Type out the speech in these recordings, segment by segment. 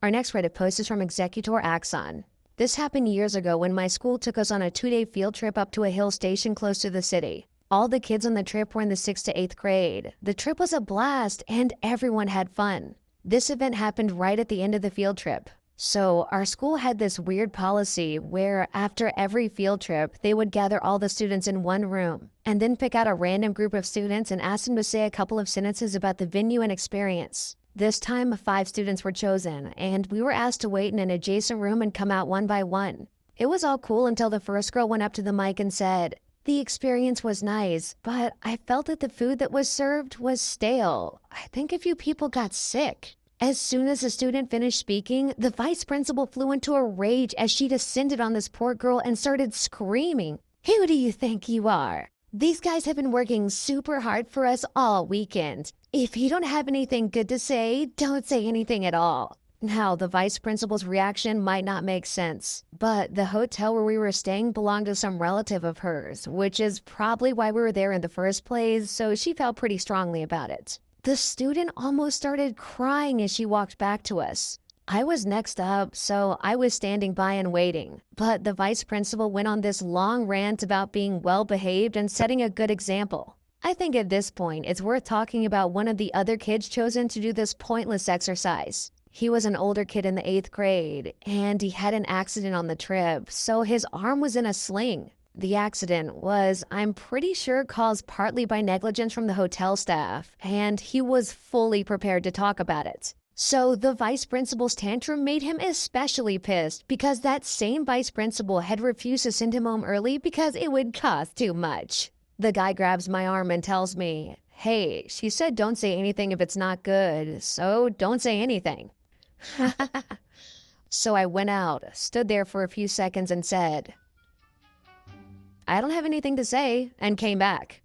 Our next Reddit post is from Executor Axon. This happened years ago when my school took us on a 2-day field trip up to a hill station close to the city. All the kids on the trip were in the 6th to 8th grade. The trip was a blast and everyone had fun. This event happened right at the end of the field trip. So our school had this weird policy where after every field trip, they would gather all the students in one room and then pick out a random group of students and ask them to say a couple of sentences about the venue and experience. This time, 5 students were chosen, and we were asked to wait in an adjacent room and come out one by one. It was all cool until the first girl went up to the mic and said, "The experience was nice, but I felt that the food that was served was stale. I think a few people got sick." As soon as the student finished speaking, the vice principal flew into a rage as she descended on this poor girl and started screaming, "Who do you think you are? These guys have been working super hard for us all weekend. If you don't have anything good to say, don't say anything at all." Now, the vice principal's reaction might not make sense, but the hotel where we were staying belonged to some relative of hers, which is probably why we were there in the first place, so she felt pretty strongly about it. The student almost started crying as she walked back to us. I was next up, so I was standing by and waiting. But the vice principal went on this long rant about being well-behaved and setting a good example. I think at this point, it's worth talking about one of the other kids chosen to do this pointless exercise. He was an older kid in the 8th grade, and he had an accident on the trip, so his arm was in a sling. The accident was, I'm pretty sure, caused partly by negligence from the hotel staff, and he was fully prepared to talk about it. So the vice principal's tantrum made him especially pissed because that same vice principal had refused to send him home early because it would cost too much. The guy grabs my arm and tells me, "Hey, she said don't say anything if it's not good, so don't say anything." So I went out, stood there for a few seconds and said, "I don't have anything to say," and came back.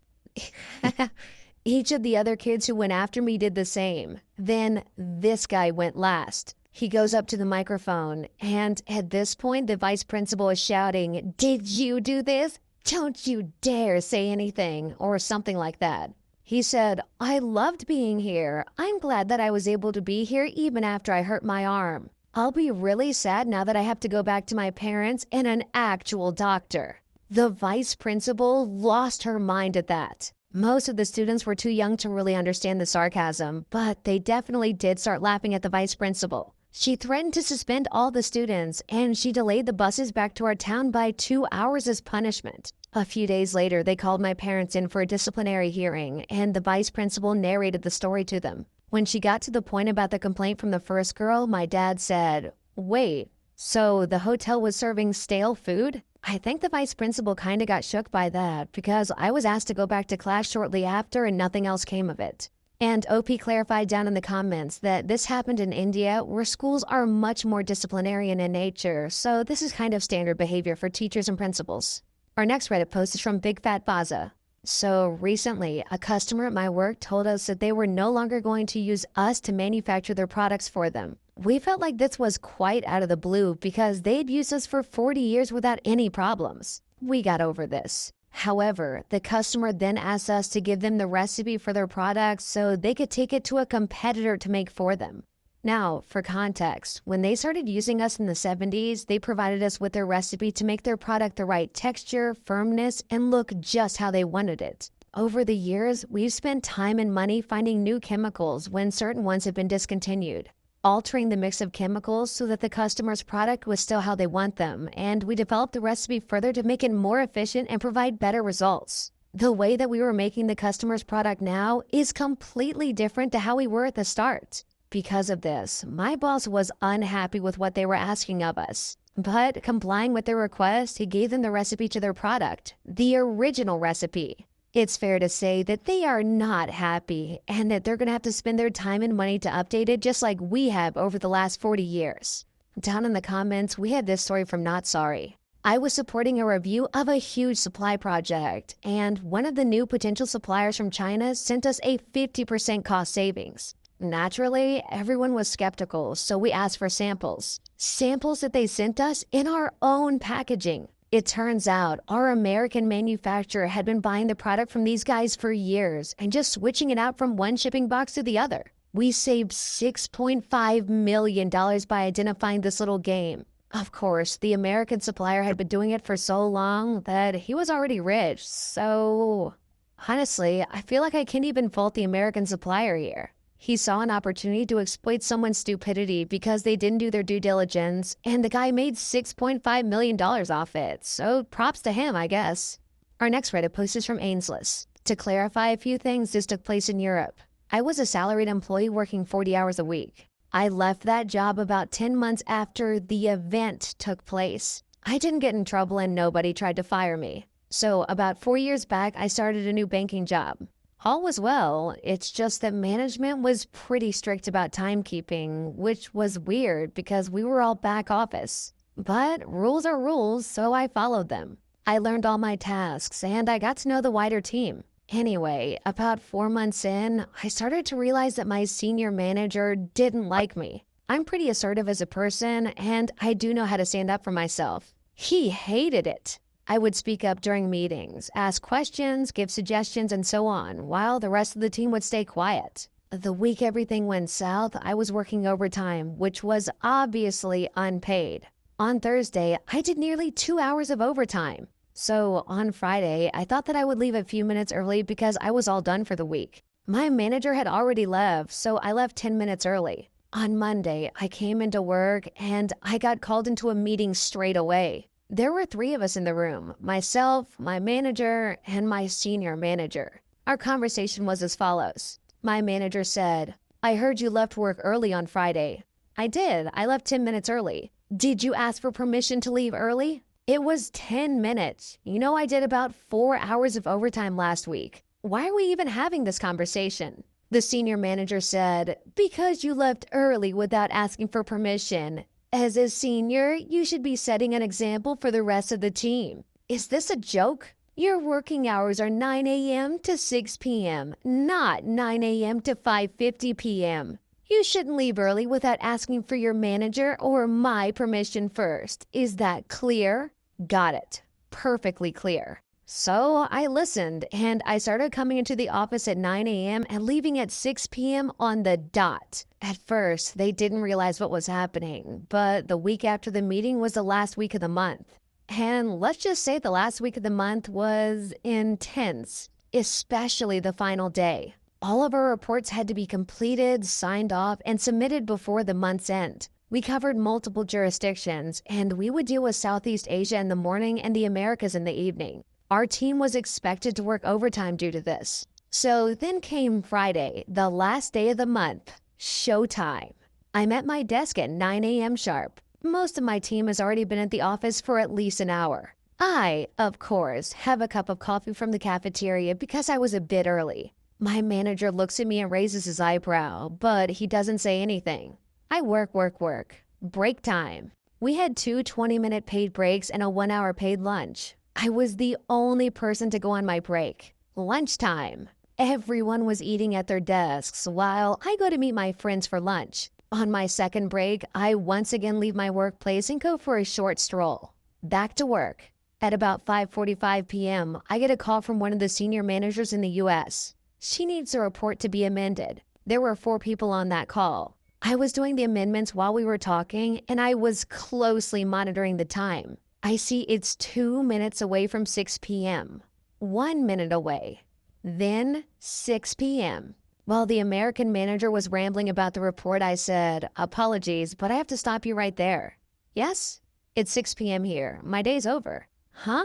Each of the other kids who went after me did the same. Then this guy went last. He goes up to the microphone, and at this point, the vice principal is shouting, "Did you do this? Don't you dare say anything," or something like that. He said, "I loved being here. I'm glad that I was able to be here even after I hurt my arm. I'll be really sad now that I have to go back to my parents and an actual doctor." The vice principal lost her mind at that. Most of the students were too young to really understand the sarcasm, but they definitely did start laughing at the vice principal. She threatened to suspend all the students, and she delayed the buses back to our town by 2 hours as punishment. A few days later, they called my parents in for a disciplinary hearing, and the vice principal narrated the story to them. When she got to the point about the complaint from the first girl, my dad said, "Wait, so the hotel was serving stale food?" I think the vice principal kinda got shook by that because I was asked to go back to class shortly after and nothing else came of it. And OP clarified down in the comments that this happened in India where schools are much more disciplinarian in nature, so this is kind of standard behavior for teachers and principals. Our next Reddit post is from Big Fat Baza. So recently, a customer at my work told us that they were no longer going to use us to manufacture their products for them. We felt like this was quite out of the blue because they'd used us for 40 years without any problems. We got over this. However, the customer then asked us to give them the recipe for their products so they could take it to a competitor to make for them. Now, for context, when they started using us in the 70s, they provided us with their recipe to make their product the right texture, firmness, and look just how they wanted it. Over the years, we've spent time and money finding new chemicals when certain ones have been discontinued, altering the mix of chemicals so that the customer's product was still how they want them, and we developed the recipe further to make it more efficient and provide better results. The way that we were making the customer's product now is completely different to how we were at the start. Because of this, my boss was unhappy with what they were asking of us. But complying with their request, he gave them the recipe to their product, the original recipe. It's fair to say that they are not happy and that they're going to have to spend their time and money to update it just like we have over the last 40 years. Down in the comments, we have this story from Not Sorry. I was supporting a review of a huge supply project, and one of the new potential suppliers from China sent us a 50% cost savings. Naturally, everyone was skeptical, so we asked for samples. Samples that they sent us in our own packaging. It turns out our American manufacturer had been buying the product from these guys for years and just switching it out from one shipping box to the other. We saved $6.5 million by identifying this little game. Of course, the American supplier had been doing it for so long that he was already rich, so honestly, I feel like I can't even fault the American supplier here. He saw an opportunity to exploit someone's stupidity because they didn't do their due diligence, and the guy made $6.5 million off it, so props to him, I guess. Our next Reddit post is from Ainsless. To clarify a few things, this took place in Europe. I was a salaried employee working 40 hours a week. I left that job about 10 months after the event took place. I didn't get in trouble and nobody tried to fire me. So about 4 years back, I started a new banking job. All was well, it's just that management was pretty strict about timekeeping, which was weird because we were all back office. But rules are rules, so I followed them. I learned all my tasks and I got to know the wider team. Anyway, about 4 months in, I started to realize that my senior manager didn't like me. I'm pretty assertive as a person and I do know how to stand up for myself. He hated it. I would speak up during meetings, ask questions, give suggestions, and so on, while the rest of the team would stay quiet. The week everything went south, I was working overtime, which was obviously unpaid. On Thursday, I did nearly 2 hours of overtime. So on Friday, I thought that I would leave a few minutes early because I was all done for the week. My manager had already left, so I left 10 minutes early. On Monday, I came into work and I got called into a meeting straight away. There were 3 of us in the room, myself, my manager, and my senior manager. Our conversation was as follows. My manager said, "I heard you left work early on Friday." I did. I left 10 minutes early. "Did you ask for permission to leave early?" It was 10 minutes. You know, I did about 4 hours of overtime last week. Why are we even having this conversation? The senior manager said, "Because you left early without asking for permission. As a senior, you should be setting an example for the rest of the team." Is this a joke? Your working hours are 9 a.m. to 6 p.m., not 9 a.m. to 5:50 p.m. You shouldn't leave early without asking for your manager or my permission first. Is that clear? Got it. Perfectly clear. So I listened and I started coming into the office at 9 a.m. and leaving at 6 p.m. on the dot. At first, they didn't realize what was happening, but the week after the meeting was the last week of the month. And let's just say the last week of the month was intense, especially the final day. All of our reports had to be completed, signed off, and submitted before the month's end. We covered multiple jurisdictions, and we would deal with Southeast Asia in the morning and the Americas in the evening. Our team was expected to work overtime due to this. So then came Friday, the last day of the month, showtime. I'm at my desk at 9 a.m. sharp. Most of my team has already been at the office for at least an hour. I, of course, have a cup of coffee from the cafeteria because I was a bit early. My manager looks at me and raises his eyebrow, but he doesn't say anything. I work. Break time. We had 2 20-minute paid breaks and a 1-hour paid lunch. I was the only person to go on my break. Lunchtime. Everyone was eating at their desks while I go to meet my friends for lunch. On my second break, I once again leave my workplace and go for a short stroll. Back to work. At about 5:45 p.m., I get a call from one of the senior managers in the U.S. She needs the report to be amended. There were 4 people on that call. I was doing the amendments while we were talking, and I was closely monitoring the time. I see it's 2 minutes away from 6 p.m. 1 minute away. Then 6 p.m. While the American manager was rambling about the report, I said, "Apologies, but I have to stop you right there." "Yes? It's 6 p.m. here. My day's over." "Huh?"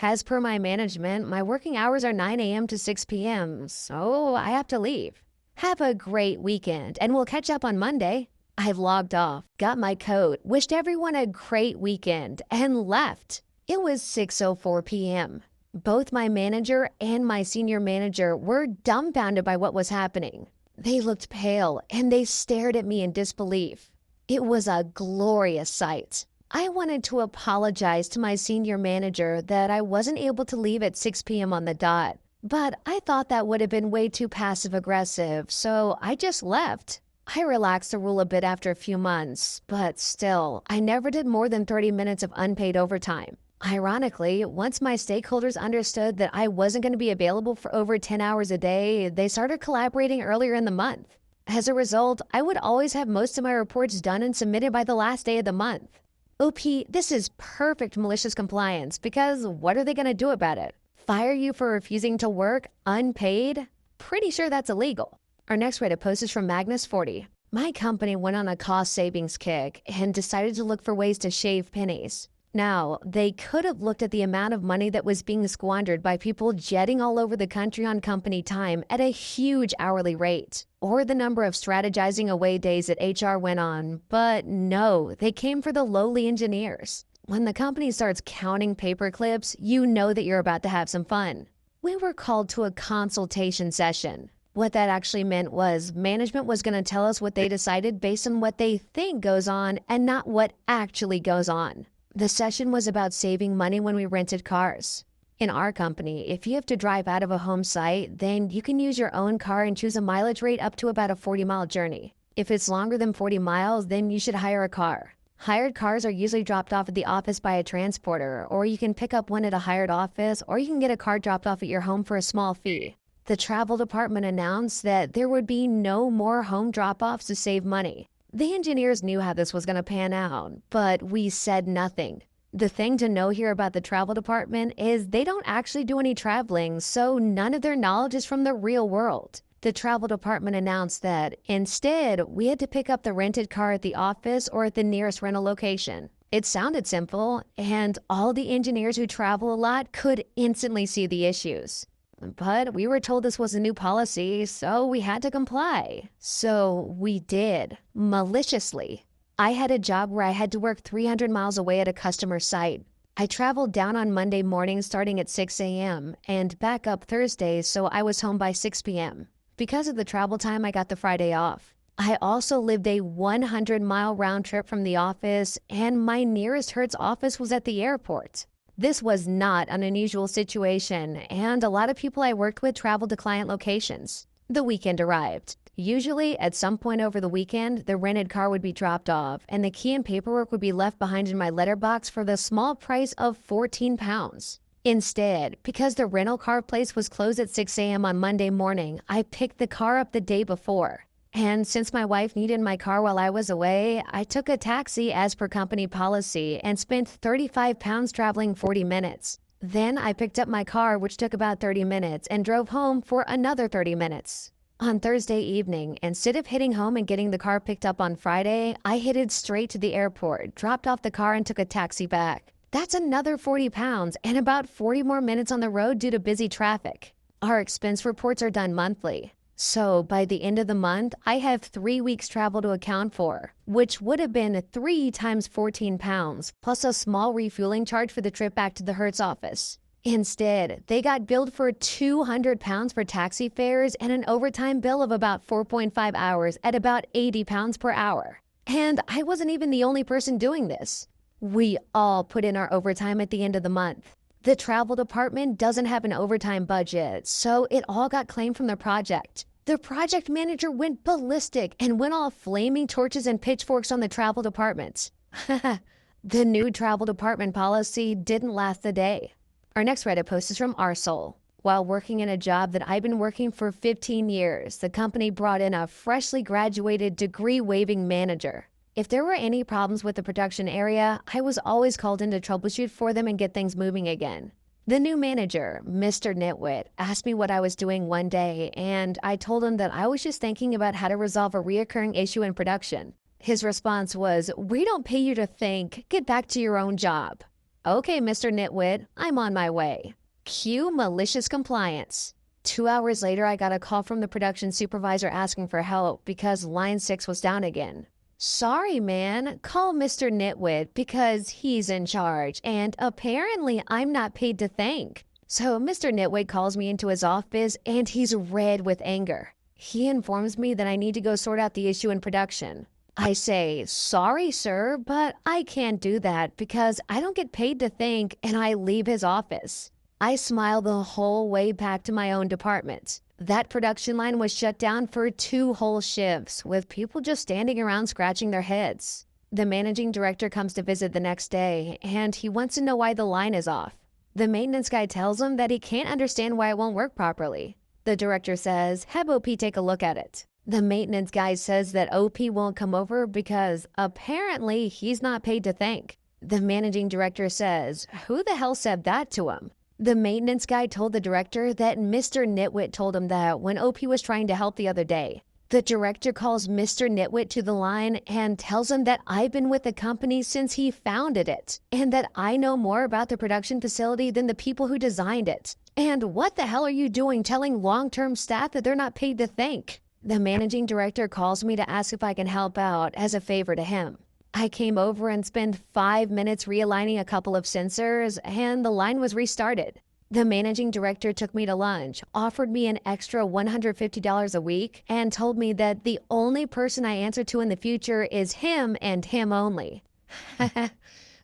"As per my management, my working hours are 9 a.m. to 6 p.m., so I have to leave." "Have a great weekend, and we'll catch up on Monday." I logged off, got my coat, wished everyone a great weekend, and left. It was 6:04 p.m. Both my manager and my senior manager were dumbfounded by what was happening. They looked pale, and they stared at me in disbelief. It was a glorious sight. I wanted to apologize to my senior manager that I wasn't able to leave at 6 p.m. on the dot, but I thought that would have been way too passive-aggressive, so I just left. I relaxed the rule a bit after a few months, but still, I never did more than 30 minutes of unpaid overtime. Ironically, once my stakeholders understood that I wasn't going to be available for over 10 hours a day, they started collaborating earlier in the month. As a result, I would always have most of my reports done and submitted by the last day of the month. OP, this is perfect malicious compliance because what are they going to do about it? Fire you for refusing to work unpaid? Pretty sure that's illegal. Our next Reddit post is from Magnus40. My company went on a cost savings kick and decided to look for ways to shave pennies. Now, they could have looked at the amount of money that was being squandered by people jetting all over the country on company time at a huge hourly rate, or the number of strategizing away days that HR went on, but no, they came for the lowly engineers. When the company starts counting paper clips, you know that you're about to have some fun. We were called to a consultation session. What that actually meant was management was going to tell us what they decided based on what they think goes on and not what actually goes on. The session was about saving money when we rented cars. In our company, if you have to drive out of a home site, then you can use your own car and choose a mileage rate up to about a 40-mile journey. If it's longer than 40 miles, then you should hire a car. Hired cars are usually dropped off at the office by a transporter, or you can pick up one at a hired office, or you can get a car dropped off at your home for a small fee. The travel department announced that there would be no more home drop-offs to save money. The engineers knew how this was going to pan out, but we said nothing. The thing to know here about the travel department is they don't actually do any traveling, so none of their knowledge is from the real world. The travel department announced that instead, we had to pick up the rented car at the office or at the nearest rental location. It sounded simple, and all the engineers who travel a lot could instantly see the issues. But we were told this was a new policy, so we had to comply. So we did, maliciously. I had a job where I had to work 300 miles away at a customer site. I traveled down on Monday morning starting at 6 a.m. and back up Thursday, so I was home by 6 p.m. Because of the travel time, I got the Friday off. I also lived a 100-mile round trip from the office, and my nearest Hertz office was at the airport. This was not an unusual situation, and a lot of people I worked with traveled to client locations. The weekend arrived. Usually, at some point over the weekend, the rented car would be dropped off, and the key and paperwork would be left behind in my letterbox for the small price of 14 pounds. Instead, because the rental car place was closed at 6 a.m. on Monday morning, I picked the car up the day before. And since my wife needed my car while I was away, I took a taxi as per company policy and spent 35 pounds traveling 40 minutes. Then I picked up my car, which took about 30 minutes, and drove home for another 30 minutes. On Thursday evening, instead of hitting home and getting the car picked up on Friday, I headed straight to the airport, dropped off the car, and took a taxi back. That's another 40 pounds and about 40 more minutes on the road due to busy traffic. Our expense reports are done monthly. So by the end of the month, I have 3 weeks travel to account for, which would have been 3 times 14 pounds, plus a small refueling charge for the trip back to the Hertz office. Instead, they got billed for 200 pounds for taxi fares and an overtime bill of about 4.5 hours at about 80 pounds per hour. And I wasn't even the only person doing this. We all put in our overtime at the end of the month. The travel department doesn't have an overtime budget, so it all got claimed from the project. The project manager went ballistic and went all flaming torches and pitchforks on the travel department. The new travel department policy didn't last a day. Our next Reddit post is from Arsol. While working in a job that I've been working for 15 years, the company brought in a freshly graduated degree-waiving manager. If there were any problems with the production area, I was always called in to troubleshoot for them and get things moving again. The new manager, Mr. Nitwit, asked me what I was doing one day, and I told him that I was just thinking about how to resolve a reoccurring issue in production. His response was, "We don't pay you to think. Get back to your own job." Okay, Mr. Nitwit, I'm on my way. Cue malicious compliance. 2 hours later, I got a call from the production supervisor asking for help because line 6 was down again. Sorry, man, call Mr. Nitwit because he's in charge, and apparently I'm not paid to thank. So Mr. Nitwit calls me into his office, and he's red with anger. He informs me that I need to go sort out the issue in production. I say, sorry, sir, but I can't do that because I don't get paid to think, and I leave his office. I smile the whole way back to my own department. That production line was shut down for 2 whole shifts, with people just standing around scratching their heads. The managing director comes to visit the next day, and he wants to know why the line is off. The maintenance guy tells him that he can't understand why it won't work properly. The director says, "Have OP take a look at it." The maintenance guy says that OP won't come over because apparently he's not paid to thank. The managing director says, who the hell said that to him? The maintenance guy told the director that Mr. Nitwit told him that when OP was trying to help the other day. The director calls Mr. Nitwit to the line and tells him that I've been with the company since he founded it, and that I know more about the production facility than the people who designed it. And what the hell are you doing telling long-term staff that they're not paid to thank? The managing director calls me to ask if I can help out as a favor to him. I came over and spent 5 minutes realigning a couple of sensors, and the line was restarted. The managing director took me to lunch, offered me an extra $150 a week, and told me that the only person I answer to in the future is him and him only.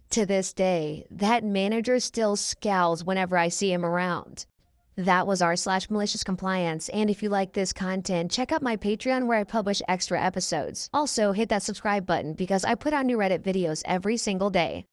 To this day, that manager still scowls whenever I see him around. That was r/MaliciousCompliance, and if you like this content, check out my Patreon where I publish extra episodes. Also, hit that subscribe button because I put out new Reddit videos every single day.